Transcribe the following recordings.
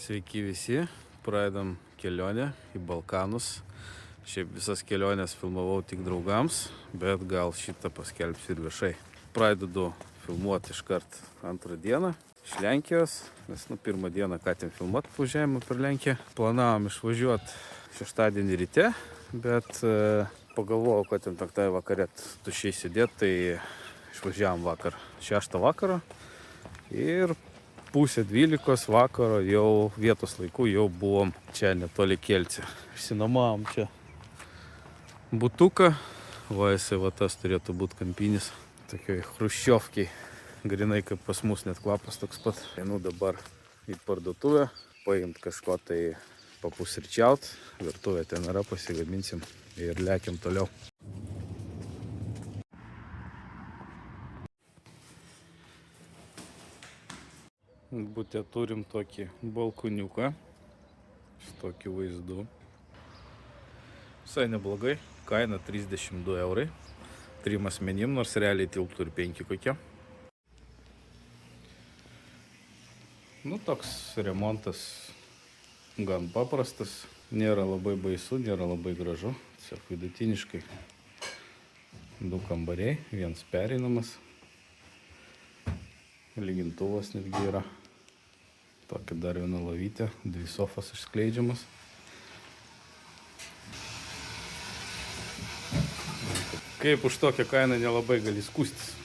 Sveiki visi, pradedam kelionę į Balkanus. Šiaip visas kelionės filmavau tik draugams, bet gal šitą paskelbsiu ir viešai. Pradedu filmuoti iškart antrą dieną iš Lenkijos, nes pirmą dieną ką ten filmuoti važiavimą per Lenkiją. Planavom išvažiuoti šeštadienį ryte, bet pagalvojau, kad ten penktąją vakarė tuščiai sėdėti, tai išvažiavom vakar 6 vakaro ir 11:30 vakaro jau vietos laiku jau buvom čia netoli Kielce. Išsinuomavom čia butuką, va jisai va tas turėtų būti kampinis, tokioj chruščiovkiai, grinai kaip pas mus, net kvapas toks pat. Einu dabar į parduotuvę, paimt kažko tai papusryčiaut, virtuvė ten yra, pasigaminsim ir lekiam toliau. Bute turim tokį balkoniuką su tokiu vaizdu. Visai neblogai, kaina 32 eurai. 3 asmenim, nors realiai tilptų ir 5 kokie. Toks remontas gan paprastas, nėra labai baisu, nėra labai gražu, tiesiog vidutiniškai. 2 kambariai, 1 pereinamas, lygintuvas netgi yra. Tokia dar viena lovytė, 2 sofas išskleidžiamas. Kaip už tokią kainą nelabai gali skųstis.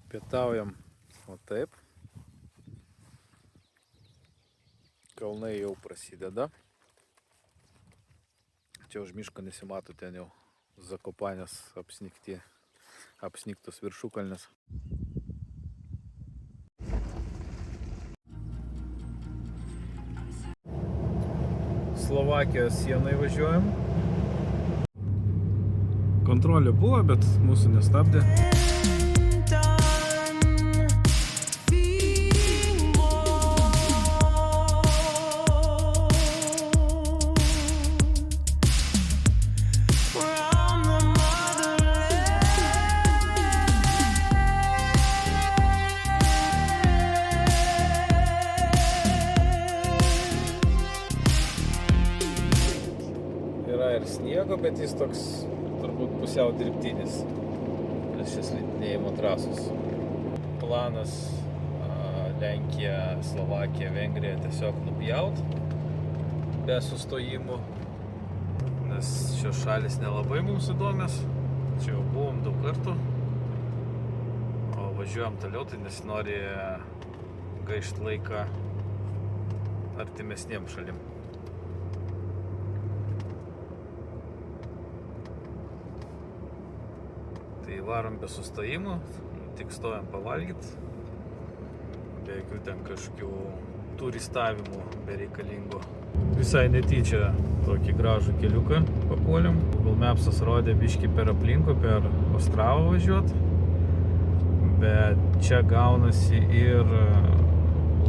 Pietaujam o taip. Kalnai jau prasideda. Čia už miško nesimato, ten jau Zakopanės apsnigtos viršukalnės. Slovakijos sienai važiuojam. Kontrolė buvo, bet mūsų nestabdė. Yra ir sniego, bet jis toks turbūt pusiau dirbtinis. Šis slidinėjimo trasos. Planas Lenkija, Slovakija, Vengrija tiesiog nupjaut be sustojimų, nes šios šalis nelabai mums įdomios. Čia jau buvom 2 kartų, o važiuojam toliau, tai nesinori gaišt laiką artimesniem šalim. Tai varom be sustojimų, tik stojam pavalgyti, be jokių ten kažkokių turistavimų bereikalingų. Visai netyčia tokį gražų keliuką papuolėm. Google Maps'as rodė biškį per aplinkų, per Ostravą važiuot, bet čia gaunasi ir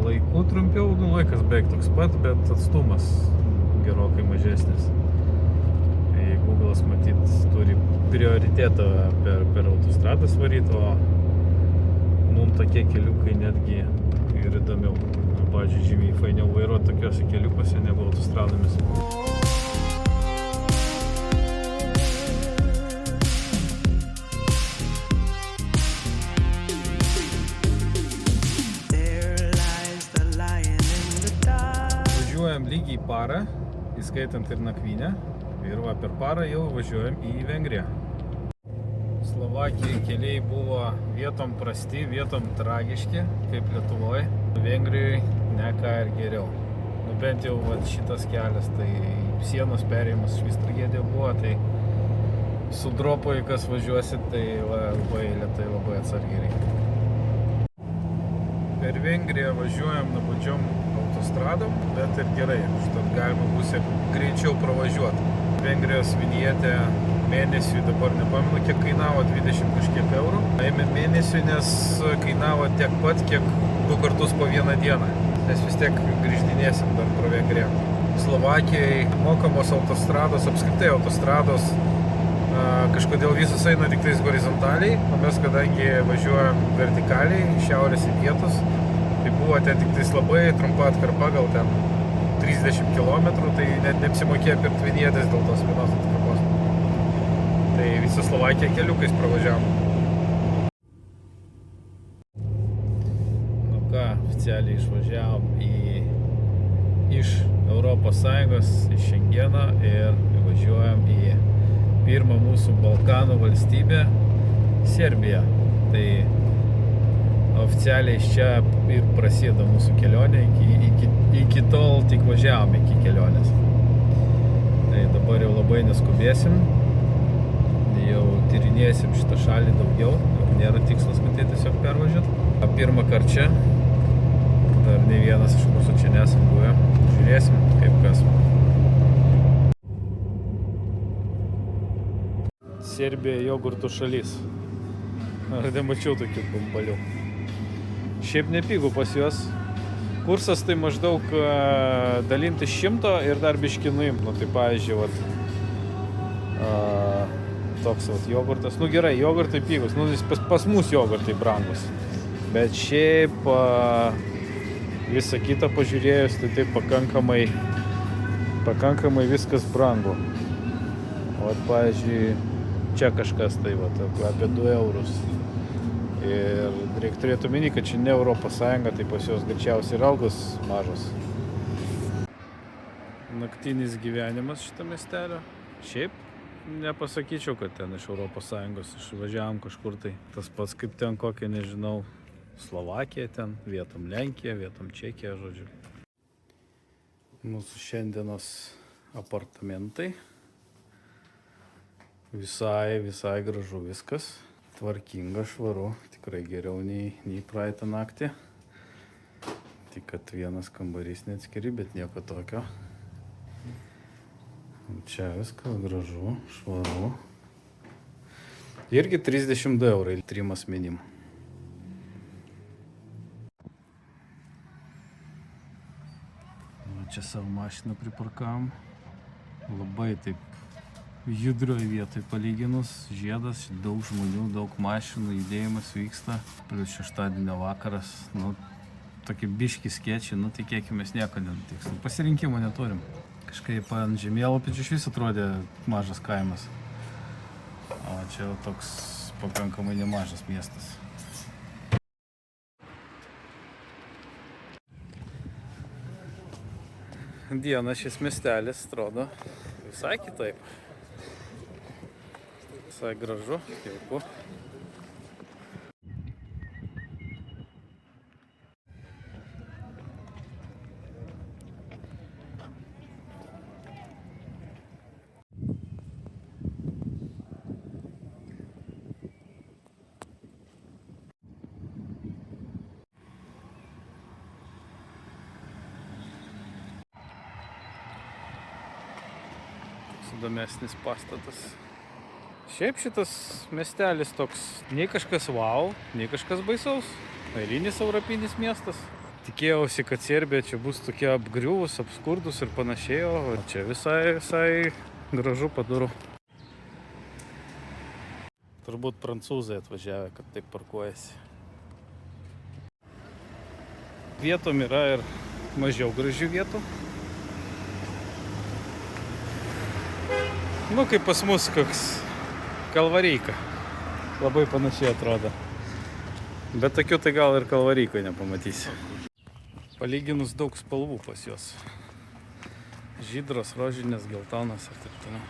laikų trumpiau, laikas beveik toks pat, bet atstumas gerokai mažesnis. Google'as matyt turi prioritetą per autostradas varyti, o mums tokie keliukai netgi ir įdomiau. Pavyzdžiui, žymiai fainiau vairuoti tokiuose keliukuose negu autostradomis. Važiuojam lygiai parą, įskaitant ir nakvynę. Ir va per parą jau važiuojam į Vengriją. Slovakijai keliai buvo vietom prasti, vietom tragiški, kaip Lietuvoje. Vengrijoje ne ką ir geriau. Bent jau šitas kelias, tai sienos perėjimas švis tragedija buvo, tai su dropai, kas važiuosit, tai labai lėtai, labai atsargiai reikia. Per Vengriją važiuojam nuobodžiom autostradom, bet ir gerai, štat galima bus greičiau pravažiuoti. Vengrijos vinjetė mėnesiui, dabar nepamenu, kiek kainavo, 20 kažkiek eurų. Ėmėm mėnesiui, nes kainavo tiek pat, kiek 2 kartus po 1 dieną. Nes vis tiek grįždinėsim dar pro Vengriją. Slovakijai mokamos autostrados, apskritai autostrados, kažkodėl visos eina tik tais horizontaliai, o mes kadangi važiuojam vertikaliai, iš šiaurės į pietus, tai buvo ten tik tais labai trumpa atkarpa, gal ten 30 km, tai net neapsimokėjo pirkti vinietės dėl tos vienos atkarpos. Tai visą Slovakiją keliukais pravažiavom. Nu ką, oficialiai išvažiavom iš Europos Sąjungos, iš Šengeno ir važiuojam į pirmą mūsų Balkanų valstybę, Serbiją. Tai oficialiai iš čia ir prasideda mūsų kelionė, iki tol tik važiavom iki kelionės. Tai dabar jau labai neskubėsim, jau tyrinėsim šitą šalį daugiau, nėra tikslas, kad tai tiesiog pervažiuot. Pirmą kartą čia, dar ne vienas iš mūsų čia nesam buvę, žiūrėsim kaip kas. Serbija jogurtų šalis. Ar nemačiau tokių bambalių. Šiaip nepigų pas juos. Kursas tai maždaug dalinti 100 ir dar biškį nuimt. Nu tai pavyzdžiui, toks jogurtas. Nu gerai, jogurtai pigus. Nu pas mus jogurtai brangus. Bet šiaip visą kitą pažiūrėjus, tai taip pakankamai viskas brangu. O pavyzdžiui, čia kažkas tai apie 2 eurus. Ir reikia turėti omeny, kad čia ne Europos Sąjunga, tai pas juos greičiausiai ir algos mažos. Naktinis gyvenimas šitą miestelio. Šiaip nepasakyčiau, kad ten iš Europos Sąjungos išvažiavom kažkur tai. Tas pats kaip ten kokia, nežinau, Slovakija ten, vietom Lenkija, vietom Čekija, žodžiu. Mūsų šiandienos apartamentai. Visai gražu viskas, tvarkinga, švaru, tikrai geriau nei praeitą naktį. Tik kad vienas kambarys neatskiri, bet nieko tokio. Čia viskas gražu, švaru. Irgi 32 eurai 3 asmenim. Čia savo mašiną priparkavom. Labai taip judrioj vietoj palyginus, žiedas, daug žmonių, daug mašinų, judėjimas vyksta. Plius šeštadienio vakaras, nu, tokie biški skėčiai, nu, tikėkimės nieko nenutiks. Pasirinkimo neturim. Kažkaip ant žemėlapio iš vis atrodė mažas kaimas. O čia toks pakankamai nemažas miestas. Dieną šis miestelis atrodo visai kitaip. Visai gražu, jauku. Įdomesnis pastatas. Šiaip šitas miestelis toks nei kažkas wow, nei kažkas baisaus. Eilinis europinis miestas. Tikėjausi, kad Serbija čia bus tokia apgriuvus, apskurdus ir panašiai, o čia visai gražu, padoru. Turbūt prancūzai atvažiavę, kad taip parkuojasi. Vietom yra ir mažiau gražių vietų. Nu, kaip pas mus koks Kalvaryka. Labai panašiai atrodo. Bet tokių tai gal ir Kalvarykoje nepamatysi. Palyginus daug spalvų pas juos. Žydros, rožinės, geltonas ir taip toliau.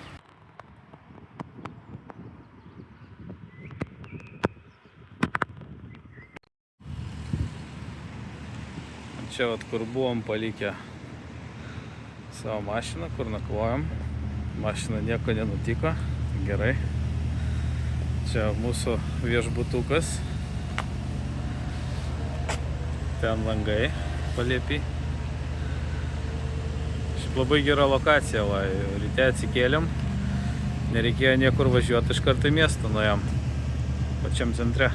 Čia vat, kur buvom palikę savo mašiną, kur nakvojom. Mašina nieko nenutiko, gerai. Čia mūsų viešbutukas. Ten langai palėpiai. Šiaip labai gera lokacija, va, ryte atsikėlėm. Nereikėjo niekur važiuoti, iš karto į miestą nuėjom. Pačiam centre.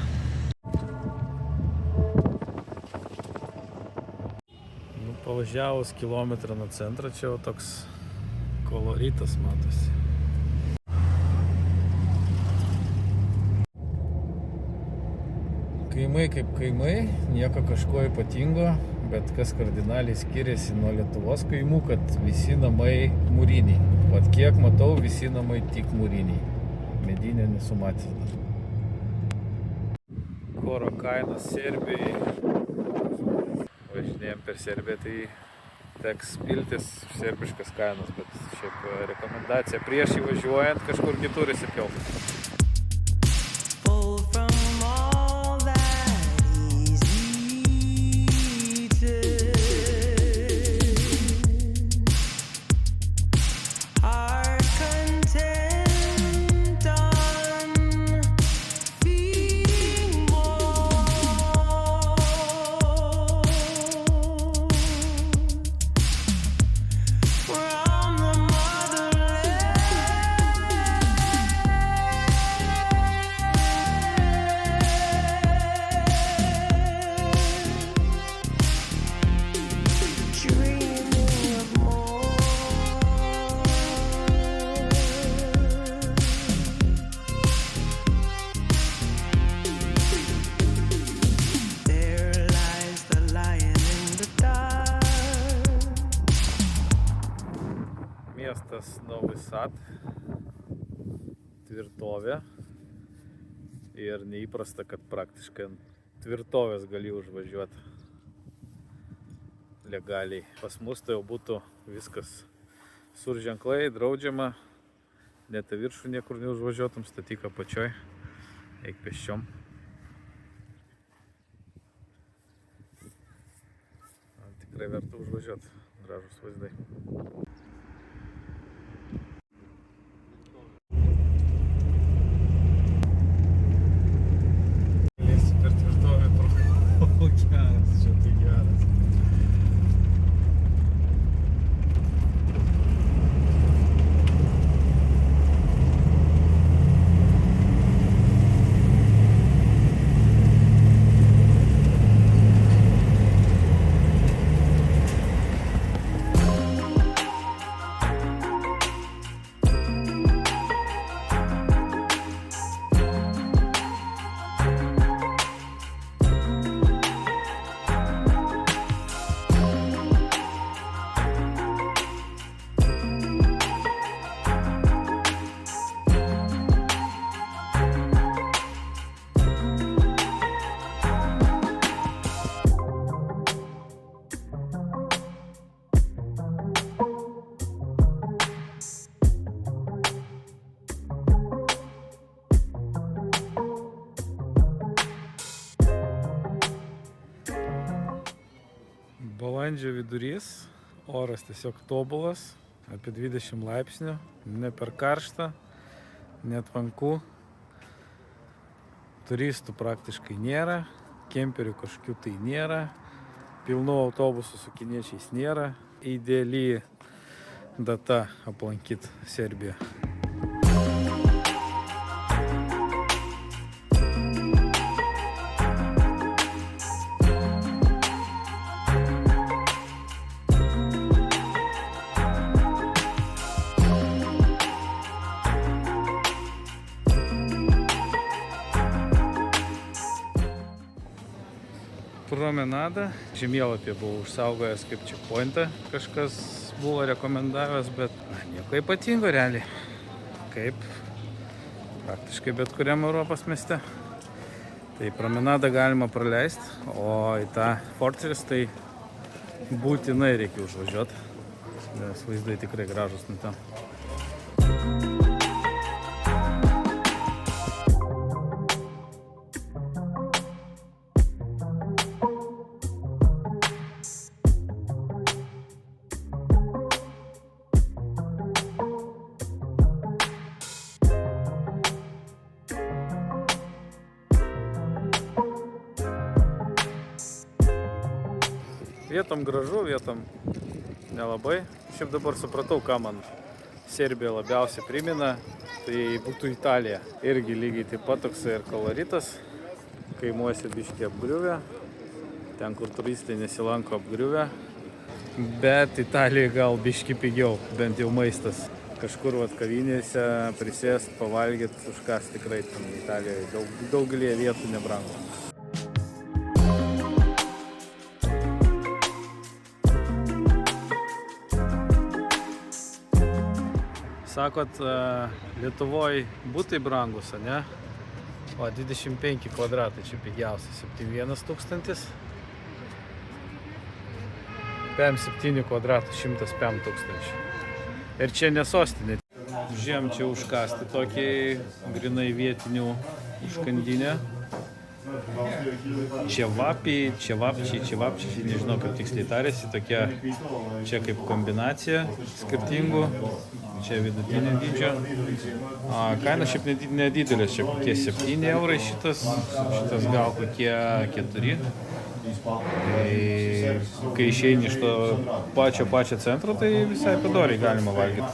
Nu, pavažiavus kilometrą nuo centro, čia jau toks koloritas matosi. Kaimai kaip kaimai, nieko kažko ypatingo, bet kas kardinaliai skiriasi nuo Lietuvos kaimų, kad visi namai mūriniai. Vat kiek matau, visi namai tik mūriniai. Medinė nesu matęs. Kuro kainos Serbijai. Važinėjom per Serbiją, tai teks piltis serbiškas kainas, bet šiaip rekomendacija prieš įvažiuojant kažkur kitur įsipilti. Miestas Novi Sad, tvirtovė ir neįprasta, kad praktiškai ant tvirtovės gali užvažiuoti legaliai. Pas mus tai jau būtų viskas surženklai, draudžiama, net į viršų niekur neužvažiuotum, statyk apačioj, eik pėsčiom. Tikrai verta užvažiuoti, gražus vaizdai. Geras, čia tai geras. Balandžio vidurys, oras tiesiog tobulas, apie 20 laipsnių, ne per karšta, net vanku. Turistų praktiškai nėra, kemperių kažkokių tai nėra, pilnų autobusų su kiniečiais nėra. Ideali data aplankyti Serbiją. Promenada. Žemėlapį buvau užsaugojęs kaip checkpointą, kažkas buvo rekomendavęs, bet nieko ypatingo realiai. Kaip praktiškai bet kuriam Europos mieste. Tai promenadą galima praleisti, o į tą Fortress tai būtinai reikia užvažiuoti, nes vaizdai tikrai gražus nuo ten. Vietom gražu, vietom nelabai. Šiaip dabar supratau, ką man Serbija labiausiai primena, tai būtų Italija. Irgi lygiai taip pat toksai ir koloritas. Kaimuose biškį apgriuvę. Ten, kur turistai nesilanko apgriuvę. Bet Italijoje gal biškį pigiau, bent jau maistas. Kažkur kavinėse prisėst, pavalgyt, užkas tikrai ten Italijoje daugelį vietų nebrango. Sakot, Lietuvoje būtai brangus, ne? O 25 kvadratai čia pigiausias, 71 tūkstantis. 7 kvadratų, 105 tūkstančių. Ir čia nesostinė. Žiūrėjom čia užkasti tokį grinai vietinių užkandinę. Čevapčiai, nežinau kaip tiksliai tarėsi, tokia čia kaip kombinacija skirtingų. Čia vidutinio dydžio. Kaina šiaip nedidelės, čia kokie 7 eurai šitas gal kokie 4. Tai kai išeini iš to pačio centro, tai visai padoriai galima valgyti.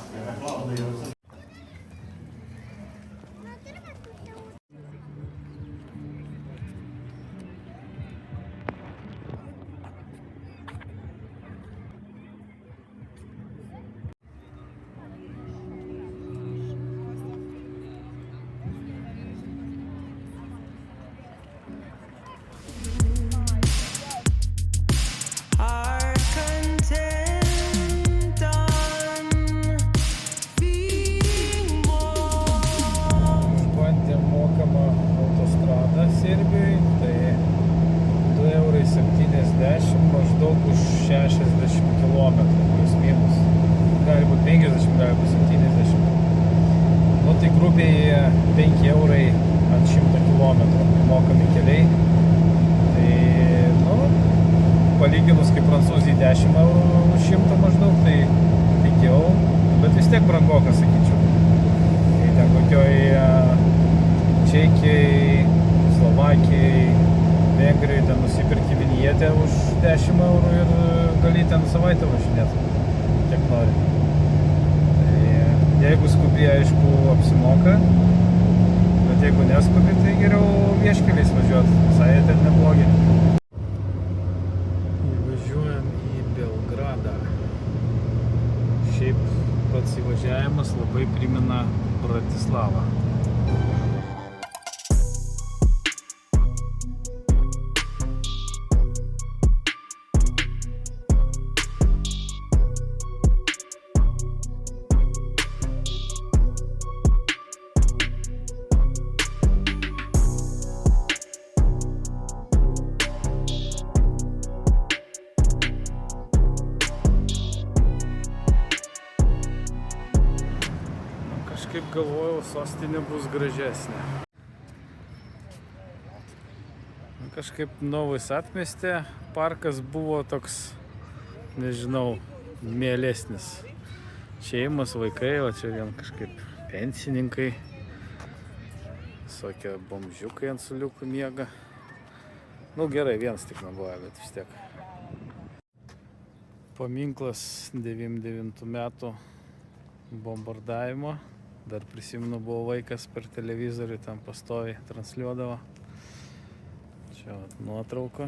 Serbijoje, tai 2,70 € maždaug už 60 km, plus minus. Gali būti 50, gali būti 70. Nu tai grubiai 5 eurai ant 100 km mokami keliai. Tai, nu, palyginus kaip Prancūzijai 10 eurų už 100 maždaug, tai pigiau, bet vis tiek brangokas, sakyčiau. Tai ten kokioj Čekijai, Slovakijai, Vengrijai, ten nusipirki vinietę už 10 eurų ir gali ten savaitę važinėti, kiek nori. Tai jeigu skubi, aišku, apsimoka, bet jeigu neskubi, tai geriau vieškeliais važiuoti, visai ten neblogi. Važiuojam į Belgradą. Šiaip pats įvažiavimas labai primena Bratislavą. Kaip galvojau, sostinė bus gražesnė. Kažkaip Novai Sadmieste parkas buvo toks, nežinau, mielesnis. Šeimos, vaikai, o čia vien kažkaip pensininkai. Visokie bomžiukai ant suoliukų miega. Nu gerai, vienas tik naboja, bet vis tiek. Paminklas 99 metų bombardavimo. Dar prisimenu, buvo vaikas per televizorių, ten pastoviai transliuodavo. Čia nuotrauka.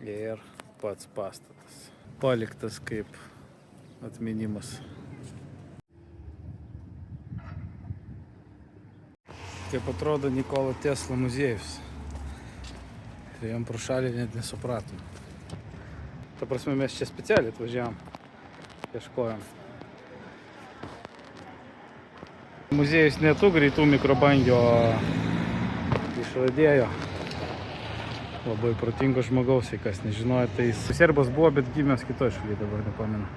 Ir pats pastatas. Paliktas kaip atminimas. Kaip atrodo Nikola Tesla muziejus. Ir jam pro šalį net nesupratom. Ta prasme, mes čia specialiai atvažiavom. Ieškojom. Muziejus ne tų greitų mikrobangių, o išradėjo. Labai protingo žmogaus, jei kas nežinojo, tai jis serbas buvo, bet gimęs kitoj šalyje, dabar nepamenu.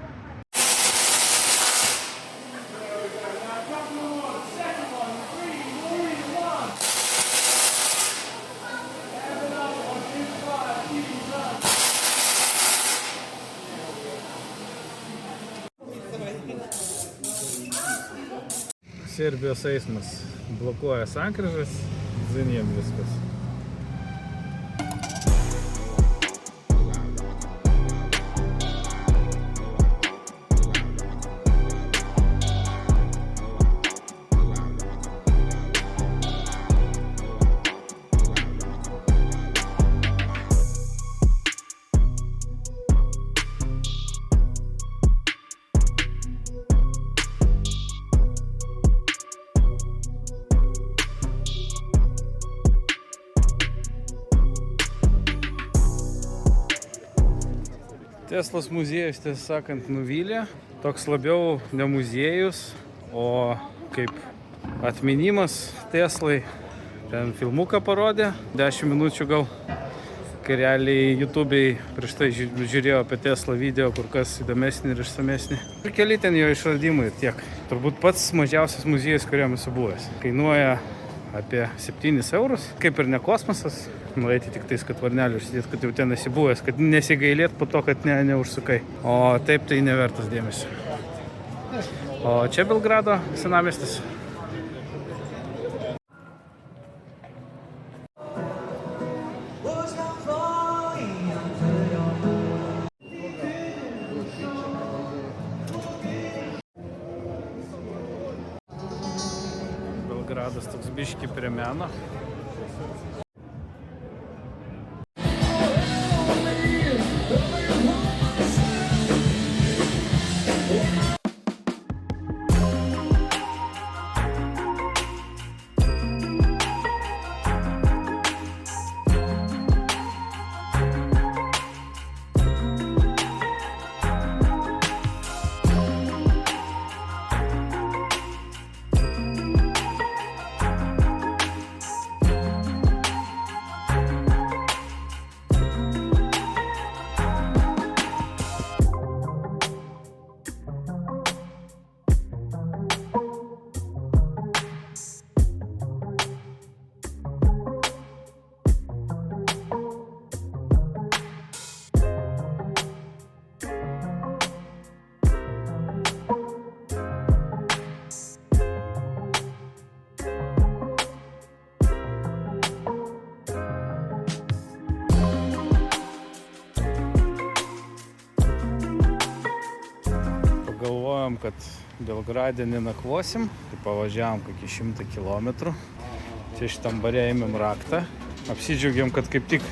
Serbijos eismas blokuoja sankryžas, ziniem viskas. Teslos muziejus, tiesą sakant, nuvylė. Toks labiau ne muziejus, o kaip atminimas Teslai. Ten filmuką parodė, 10 minučių gal. Kai realiai YouTube'ai prieš tai žiūrėjau apie Tesla video, kur kas įdomesnį ir išsamesnį. Ir keli ten jo išradimai ir tiek. Turbūt pats mažiausias muziejus, kuriam esu buvęs. Kainuoja apie 7 eurus. Kaip ir ne kosmosas. Nueiti tik tais, kad varnelį užsidėt, kad jau ten esi buvęs, kad nesigailėt po to, kad neužsukai. O taip tai nevertas dėmesio. O čia Belgrado senamiestis. Belgradas toks biški prie meno. Galvojom, kad Belgrade nenakvosim, tai pavažiavom kokį 100 km. Čia šitam bare ėmėm raktą. Apsidžiaugiam, kad kaip tik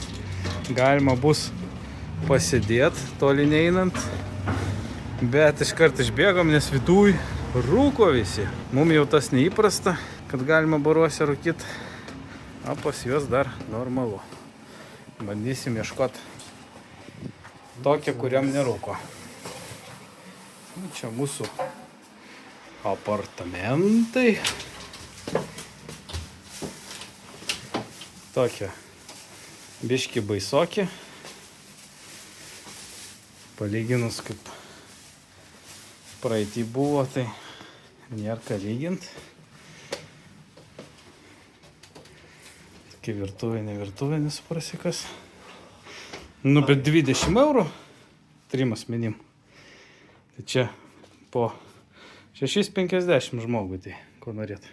galima bus pasėdėti, toli neinant. Bet iškart išbėgom, nes viduj rūko visi. Mums jau tas neįprasta, kad galima baruose rūkyti. O pas juos dar normalu. Bandysim ieškoti tokią, kuriam nerūko. Čia mūsų apartamentai. Tokie biški baisoki. Palyginus kaip praeitį buvo, tai nėra ką lygint. Tokia virtuvė, ne virtuvė, nesuprasi kas. Nu, bet 20 eurų 3 asmenim. Tai čia po 6,50 žmogui, tai ko norėt.